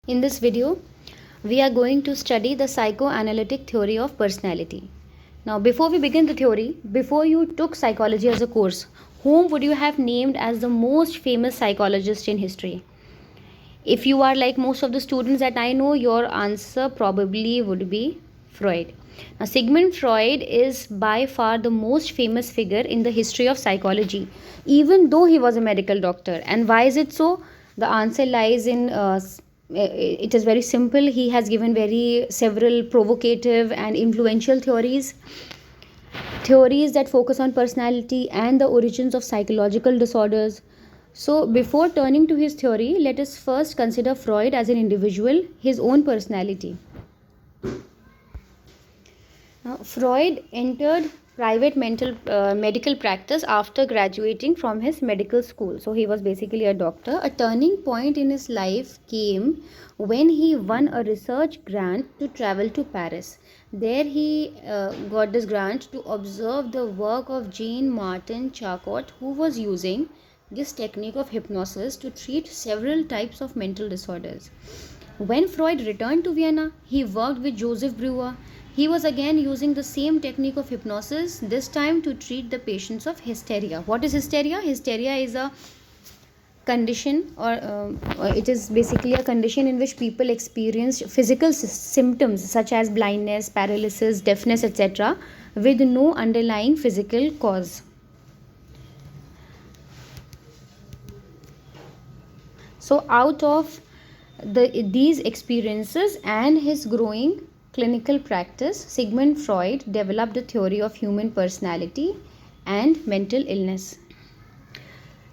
In this video, we are going to study the psychoanalytic theory of personality. Now, before we begin the theory, before you took psychology as a course, whom would you have named as the most famous psychologist in history? If you are like most of the students that I know, your answer probably would be Freud. Now, Sigmund Freud is by far the most famous figure in the history of psychology, even though he was a medical doctor. And why is it so? The answer lies in it is very simple. He has given very several provocative and influential theories that focus on personality and the origins of psychological disorders. So, before turning to his theory, let us first consider Freud as an individual, his own personality. Now, Freud entered private medical practice after graduating from his medical school. So, he was basically a doctor. A turning point in his life came when he won a research grant to travel to Paris. There he got this grant to observe the work of Jean-Martin Charcot, who was using this technique of hypnosis to treat several types of mental disorders. When Freud returned to Vienna, he worked with Joseph Breuer. He was again using the same technique of hypnosis, this time to treat the patients of hysteria. What is hysteria? Hysteria is a condition, or it is basically a condition in which people experience physical symptoms such as blindness, paralysis, deafness, etc., with no underlying physical cause. So, out of these experiences and his growing clinical practice, Sigmund Freud developed a theory of human personality and mental illness.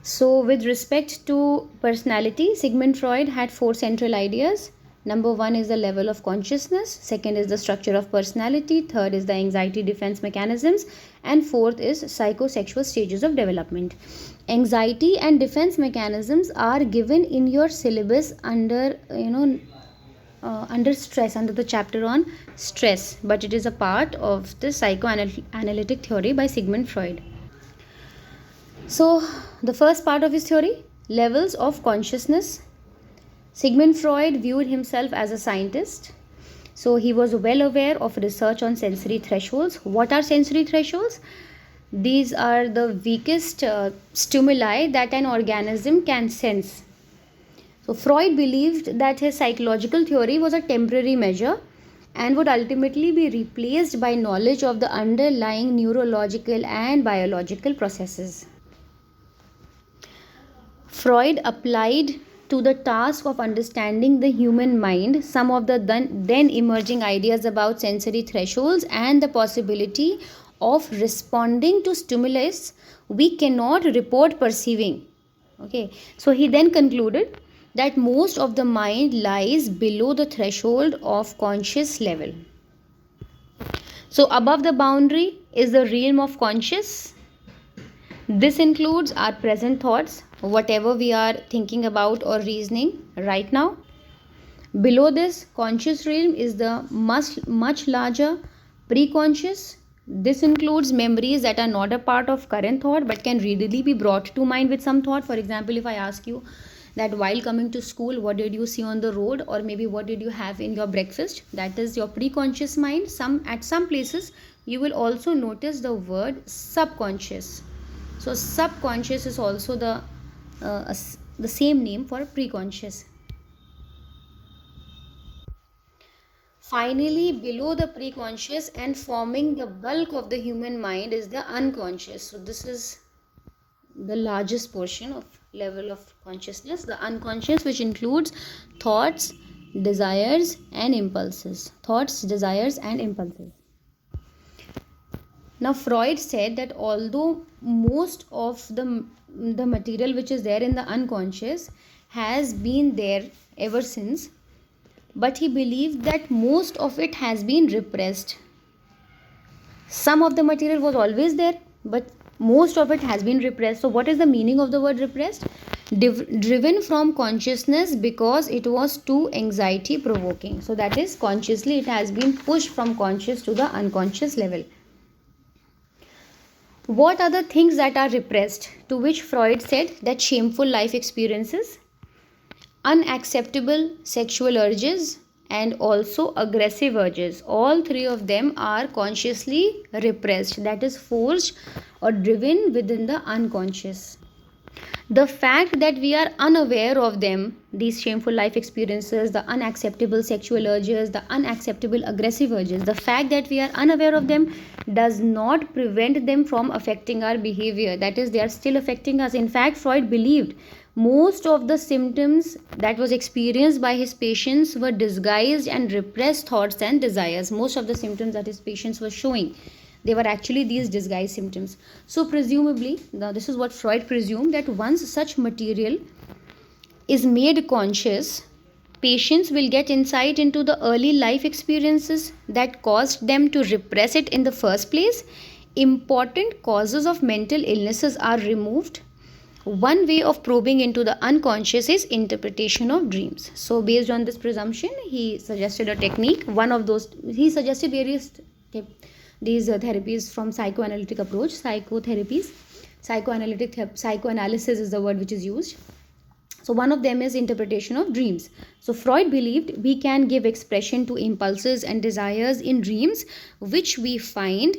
So, with respect to personality, Sigmund Freud had four central ideas. Number one is the level of consciousness, second is the structure of personality, third is the anxiety defense mechanisms, and fourth is psychosexual stages of development. Anxiety and defense mechanisms are given in your syllabus under under stress, under the chapter on stress, but it is a part of the psychoanalytic theory by Sigmund Freud. So, the first part of his theory, levels of consciousness. Sigmund Freud viewed himself as a scientist. So, he was well aware of research on sensory thresholds. What are sensory thresholds? These are the weakest stimuli that an organism can sense. So, Freud believed that his psychological theory was a temporary measure and would ultimately be replaced by knowledge of the underlying neurological and biological processes. Freud applied to the task of understanding the human mind some of the then emerging ideas about sensory thresholds and the possibility of responding to stimulus we cannot report perceiving. Okay, so he then concluded that most of the mind lies below the threshold of conscious level. So above the boundary is the realm of conscious. This includes our present thoughts, whatever we are thinking about or reasoning right now. Below this conscious realm is the much larger preconscious. This includes memories that are not a part of current thought but can readily be brought to mind with some thought. For example, if I ask you that while coming to school, what did you see on the road, or maybe what did you have in your breakfast, that is your preconscious mind. At some places you will also notice the word subconscious. So subconscious is also the same name for preconscious. Finally, below the preconscious and forming the bulk of the human mind is the unconscious. So this is the largest portion of level of consciousness, the unconscious, which includes thoughts, desires and impulses. Now, Freud said that although most of the material which is there in the unconscious has been there ever since, but he believed that most of it has been repressed. Some of the material was always there, but most of it has been repressed. So what is the meaning of the word repressed? Driven from consciousness because it was too anxiety provoking. So that is, consciously it has been pushed from conscious to the unconscious level. What are the things that are repressed? To which Freud said that shameful life experiences, unacceptable sexual urges and also aggressive urges. All three of them are consciously repressed, that is forced or driven within the unconscious. The fact that we are unaware of them, these shameful life experiences, the unacceptable sexual urges, the unacceptable aggressive urges, the fact that we are unaware of them does not prevent them from affecting our behavior. That is, they are still affecting us. In fact, Freud believed most of the symptoms that was experienced by his patients were disguised and repressed thoughts and desires. Most of the symptoms that his patients were showing, they were actually these disguised symptoms. So presumably, now this is what Freud presumed, that once such material is made conscious, patients will get insight into the early life experiences that caused them to repress it in the first place. Important causes of mental illnesses are removed. One way of probing into the unconscious is interpretation of dreams. So based on this presumption, he suggested a technique. One of those, he suggested various these therapies from psychoanalytic approach, psychotherapies. Psychoanalysis is the word which is used. So one of them is interpretation of dreams. So Freud believed we can give expression to impulses and desires in dreams which we find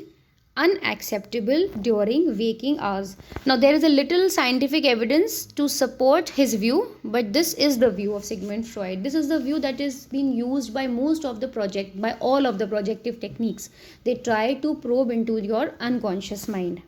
unacceptable during waking hours. Now there is a little scientific evidence to support his view, but this is the view of Sigmund Freud. This is the view that is being used by all of the projective techniques. They try to probe into your unconscious mind.